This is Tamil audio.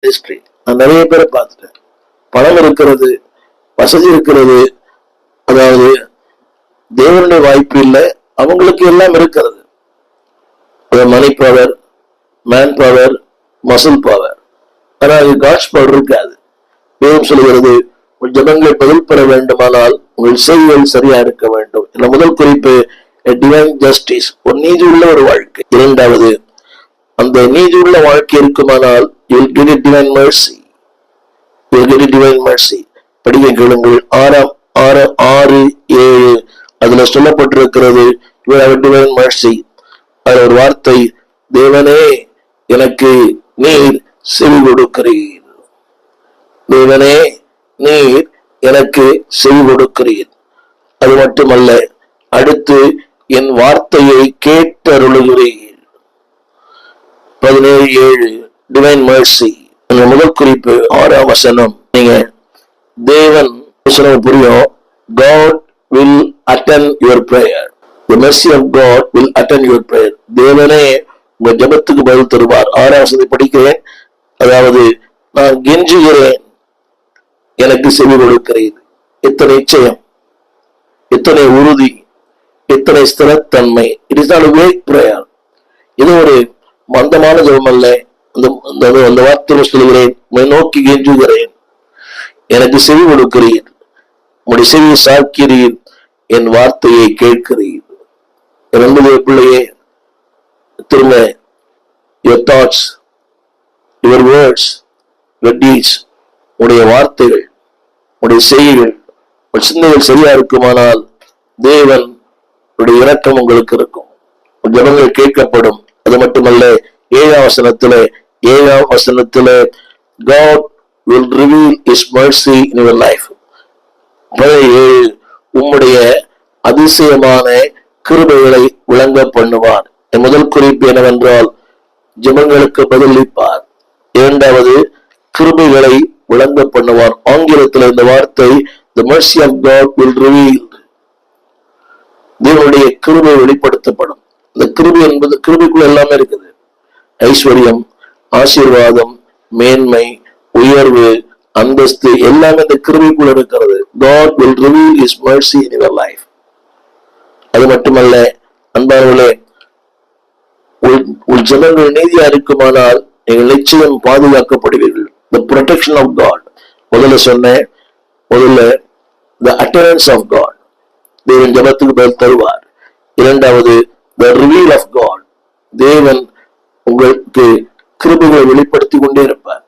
மினிஸ்ட்ரி. நான் நிறைய பேரை பார்த்துட்டேன். பணம் இருக்கிறது, வசதி இருக்கிறது, அதாவது தேவனுடைய வாய்ப்பு இல்லை, அவங்களுக்கு எல்லாம் இருக்கிறது. Money power, man power, muscle power. ஆனால் காட்ஸ் பவர் இருக்காது. தேவன் சொல்கிறது, உங்கள் ஜபங்களை பதில் பெற வேண்டுமானால் உங்கள் செய்திகள் சரியா இருக்க வேண்டும். இந்த முதல் குறிப்பு டிவைன் ஜஸ்டிஸ், ஒரு நீதி உள்ள ஒரு வாழ்க்கை. இரண்டாவது, அந்த நீதி உள்ள வாழ்க்கை இருக்குமானால் you will get a divine mercy. You will get a divine mercy. படிக்க கேளுங்கள். 6:7 அதுல சொல்லப்பட்டிருக்கிறது you will have a divine mercy. அது ஒரு வார்த்தை, தேவனே எனக்கு நீர் செவி கொடுக்கிறீர். தேவனே நீர் எனக்கு செவி கொடுக்கிறீர். அது மட்டுமல்ல, அடுத்து என் வார்த்தையை கேட்டருளுகிறீர். 17:7 டிவைன் மர்சி. முதல் குறிப்பு 6ஆம் வசனம். நீங்க தேவன் புரியும். God will attend your prayer. The mercy of God will attend your prayer. தேவனே உங்க ஜபத்துக்கு பதில் தருவார். 6ஆம் வசனத்தை படிக்கிறேன். அதாவது, நான் கெஞ்சுகிறேன், எனக்கு செவி கொடுக்கிறேன். எத்தனை நிச்சயம், எத்தனை உறுதி, எத்தனை ஸ்திரத்தன்மை. It is not a weak prayer. இது ஒரு மந்தமான ஜபம் அல்ல. அந்த வார்த்தை சொல்கிறேன், நோக்கி கெஞ்சுகிறேன், எனக்கு செவி கொடுக்கிறீர், உங்களுடைய செவியை சாக்கிறீர், என் வார்த்தையை கேட்கிறீர். இரண்டு பிள்ளையே, திரும்ப your thoughts, your words, your deeds, உடைய வார்த்தைகள், உடைய செய்திகள், சிந்தனைகள் சரியா இருக்குமானால் தேவன் உடைய இரக்கம் உங்களுக்கு இருக்கும். ஜபங்கள் கேட்கப்படும். அது மட்டுமல்ல, 7ஆம் வசனத்திலே God will reveal His mercy in your life. 7 உம்முடைய அதிசயமான கிருபைகளை விளங்க பண்ணுவார். முதல் குறிப்பு என்னவென்றால், ஜபங்களுக்கு பதிலளிப்பார். இரண்டாவது, கிருபைகளை விளங்க பண்ணுவார். ஆங்கிலத்தில் இந்த வார்த்தை the mercy of God will reveal. தேவனுடைய கிருபை வெளிப்படுத்தப்படும். இந்த கிருபை என்பது, கிருபைக்குள்ள எல்லாமே இருக்குது. ஐஸ்வர்யம், ஆசீர்வாதம், மேன்மை, உயர்வு, அந்தஸ்து எல்லாமே இந்த கிருபைக்குள்ள இருக்கிறது. God will reveal His mercy in your life. அது மட்டுமல்ல, அன்பானவர்களே, உள் ஜனங்கள் நீதியா இருக்குமானால் நீங்கள் நிச்சயம் பாதுகாக்கப்படுவீர்கள். The protection of God. முதல்ல the utterance of God. தேவன் ஜபத்துக்கு பதில் தருவார். இரண்டாவது, the reveal of God. தேவன் உங்களுக்கு கிருபைகளை வெளிப்படுத்தி கொண்டே இருப்பார்.